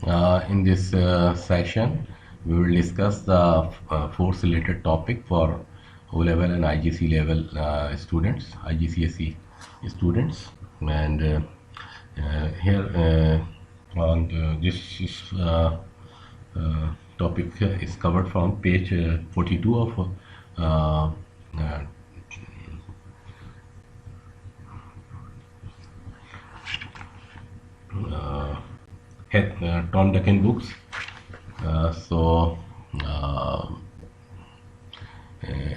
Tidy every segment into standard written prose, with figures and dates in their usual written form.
In this session, we will discuss the force related topic for O level and IGC level students, IGCSE students. And here on this is, topic is covered from page 42 of uh, uh, Tom Duncan books. So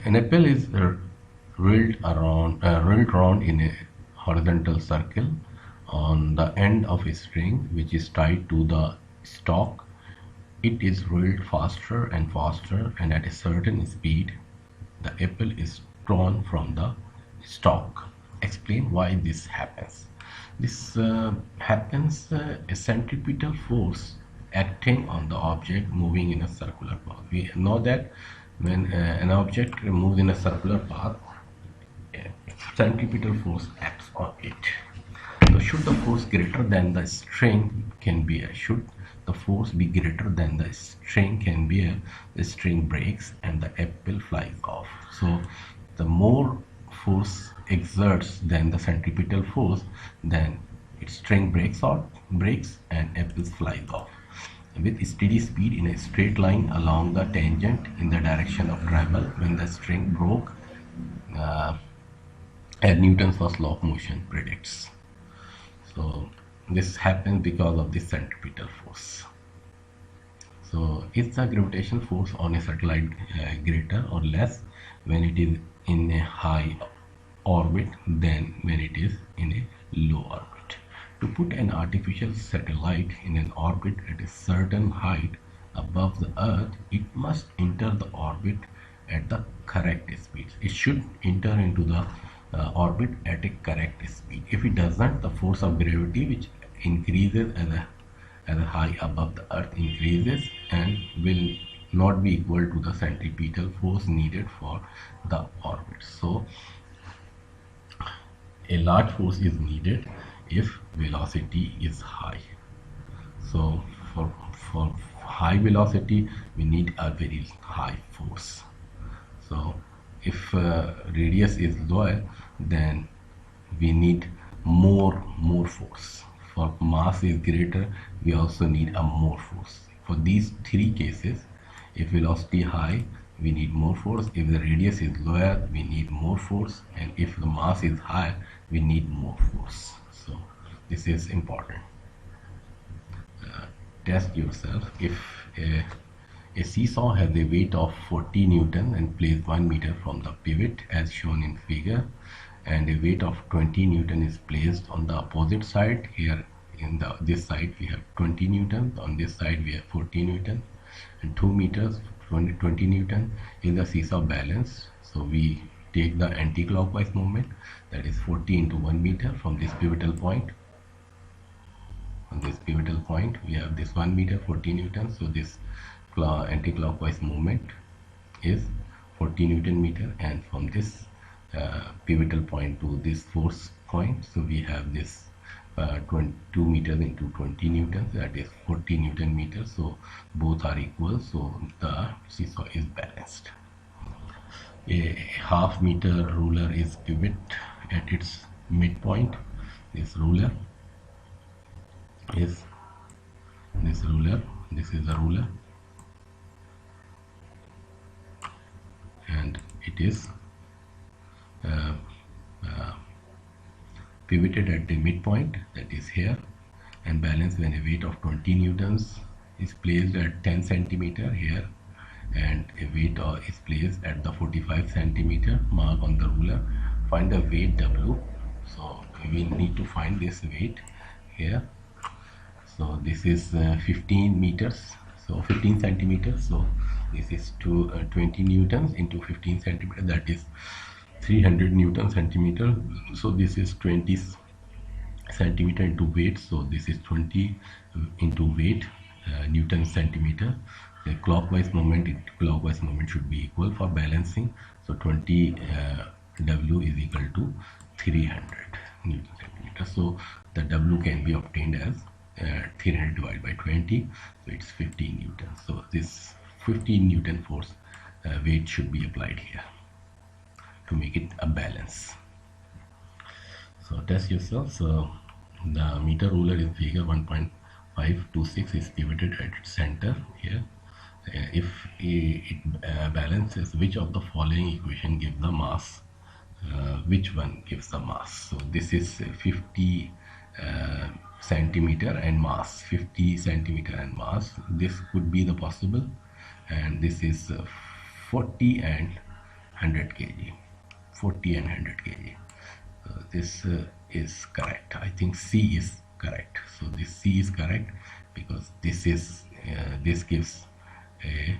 an apple is rolled around in a horizontal circle on the end of a string which is tied to the stalk. It is rolled faster and faster, and at a certain speed, the apple is torn from the stalk. Explain why this happens. This happens a centripetal force acting on the object moving in a circular path. We know that when an object moves in a circular path, a centripetal force acts on it. So should the force greater than the string can bear, should the force be greater than the string can bear, the string breaks and the apple flies off. So the more force exerts than the centripetal force, then its string breaks and apple flies off. With steady speed in a straight line along the tangent in the direction of travel, when the string broke, as Newton's first law of motion predicts. So this happens because of the centripetal force. So is the gravitational force on a satellite greater or less when it is in a high orbit than when it is in a low orbit? To put an artificial satellite in an orbit at a certain height above the Earth, it must enter the orbit at the correct speed. It should enter into the orbit at a correct speed. If it doesn't, the force of gravity, which increases as a high above the Earth, increases and will not be equal to the centripetal force needed for the orbit. So a large force is needed if velocity is high. So for high velocity, we need a very high force. So if radius is lower, then we need more force. For mass is greater, we also need a more force. For these three cases, if velocity high, we need more force. If the radius is lower, we need more force, and if the mass is higher, we need more force. So this is important. Test yourself. If a seesaw has a weight of 40 Newton and placed 1 meter from the pivot as shown in figure, and a weight of 20 Newton is placed on the opposite side. Here in this side we have 20 Newton, on this side we have 40 Newton, and 2 meters 20 Newton in the seesaw balance. So we take the anti-clockwise movement, that is 40 into 1 meter from this pivotal point. On this pivotal point we have this 1 meter 40 Newton, so this anti-clockwise movement is 40 Newton meter, and from this pivotal point to this force point, so we have this 22 meters into 20 newtons, that is 40 Newton meters. So both are equal, so the seesaw is balanced. A half meter ruler is pivot at its midpoint. This ruler is this is a ruler, and it is pivoted at the midpoint, that is here, and balanced when a weight of 20 newtons is placed at 10 centimeter here, and a weight is placed at the 45 centimeter mark on the ruler. Find the weight W. So we need to find this weight here. So this is 15 meters, so 15 centimeters. So this is 20 newtons into 15 centimeters, that is 300 Newton centimeter. So this is 20 centimeter into weight, so this is 20 into weight Newton centimeter. The clockwise moment should be equal for balancing, so 20 W is equal to 300 Newton centimeter. So the W can be obtained as 300 divided by 20, so it's 15 newtons. So this 15 newton force weight should be applied here to make it a balance. So test yourself. So the meter ruler is figure 1.526 is pivoted at its center here. If it balances, which of the following equation give the mass? Which one gives the mass? So this is 50 centimeter and mass, 50 centimeter and mass. This could be the possible, and this is 40 and 100 kg, 40 and 100 kg. This is correct. I think C is correct. So this C is correct because this is this gives a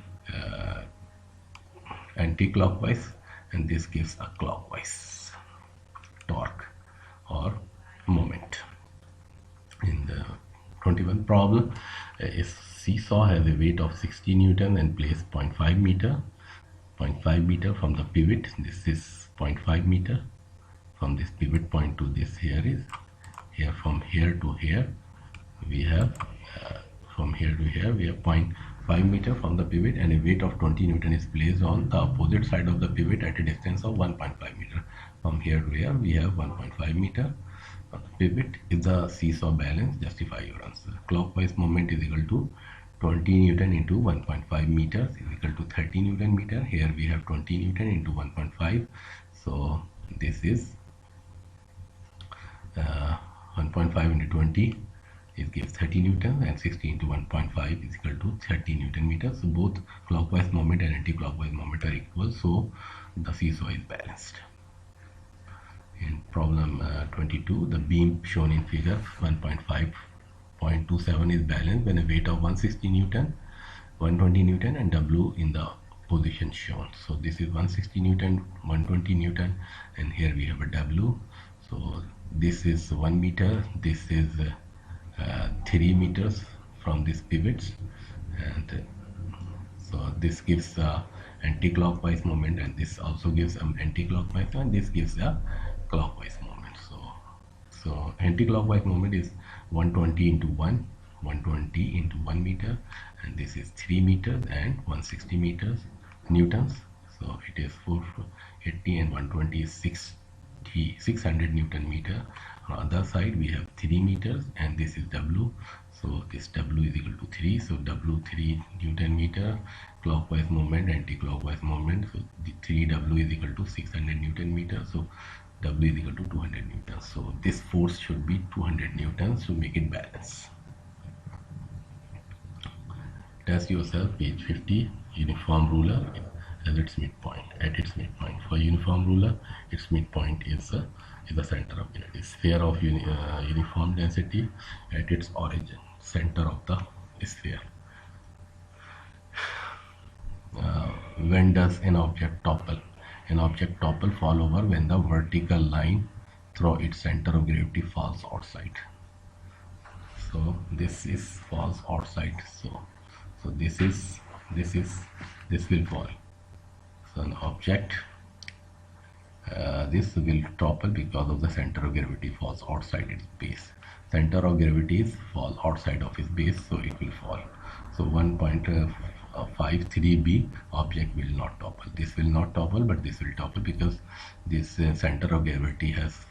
anti-clockwise, and this gives a clockwise torque or moment. In the 21 problem, a seesaw has a weight of 60 newton and placed 0.5 meter from the pivot. This is 0.5 meter from this pivot point to this. Here is here, from here to here we have from here to here we have 0.5 meter from the pivot, and a weight of 20 newton is placed on the opposite side of the pivot at a distance of 1.5 meter. From here to here we have 1.5 meter. Pivot is the seesaw balance. Justify your answer. Clockwise moment is equal to 20 newton into 1.5 meters is equal to 30 newton meter. Here we have 20 newton into 1.5, so this is 1.5 into 20 it gives 30 newton, and 60 into 1.5 is equal to 30 newton meters. So both clockwise moment and anti-clockwise moment are equal, so the seesaw is balanced. In problem 22, the beam shown in figure 1.5.27 is balanced when a weight of 160 newton, 120 newton and W in the position shown. So this is 160 newton, 120 newton, and here we have a W. So this is 1 meter, this is 3 meters from these pivots, and so this gives anti-clockwise moment, and this also gives anti-clockwise, and this gives a clockwise moment. So anti-clockwise moment is 120 into 120 into 1 meter, and this is 3 meters and 160 newtons. So it is 480 and 120 is 600 newton meter. On the other side we have 3 meters, and this is W. So this W is equal to 3. So W 3 newton meter, clockwise moment, anti-clockwise moment. So the 3W is equal to 600 newton meter. So W is equal to 200 newtons. So this force should be 200 newtons to make it balance. Test yourself. Page 50. Uniform ruler as its midpoint. At its midpoint, for uniform ruler, its midpoint is the center of unity. Sphere of uniform density at its origin, center of the sphere. When does an object topple? An object topple fall over when the vertical line through its center of gravity falls outside. So this is falls outside. So this will fall. So an object this will topple because of the center of gravity falls outside its base. Center of gravity is fall outside of its base, so it will fall. So 1.53b object will not topple. This will not topple, but this will topple because this center of gravity has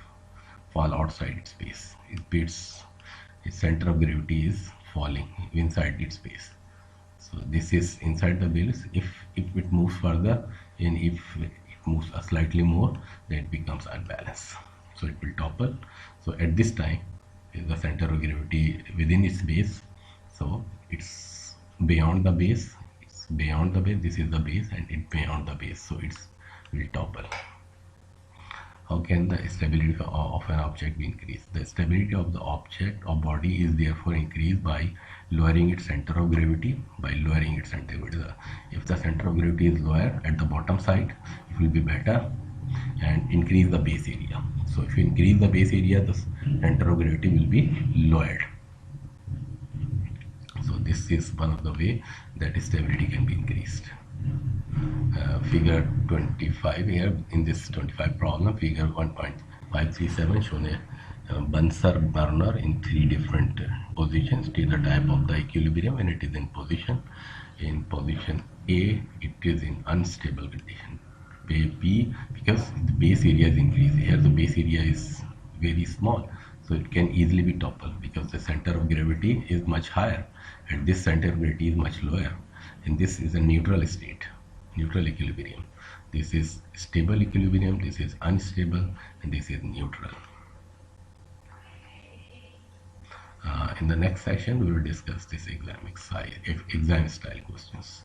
fall outside its base. Its center of gravity is falling inside its base. So this is inside the base. If it moves further, and if it moves slightly more, then it becomes unbalanced. So it will topple. So at this time, the center of gravity within its base. So it's beyond the base. It's beyond the base. This is the base, and it's beyond the base. So it will topple. How can the stability of an object be increased? The stability of the object or body is therefore increased by lowering its center of gravity. If the center of gravity is lower at the bottom side, it will be better, and increase the base area. So if you increase the base area, the center of gravity will be lowered. So this is one of the way that stability can be increased. Figure 25 here, in this 25 problem, figure 1.537 shown a Bunsen burner in three different positions. It is the type of the equilibrium when it is in position. In position A, it is in unstable condition. B, because the base area is increased. Here the base area is very small, so it can easily be toppled because the center of gravity is much higher and this center of gravity is much lower. And this is a neutral state, neutral equilibrium. This is stable equilibrium, this is unstable, and this is neutral. In the next section, we will discuss this exam style questions.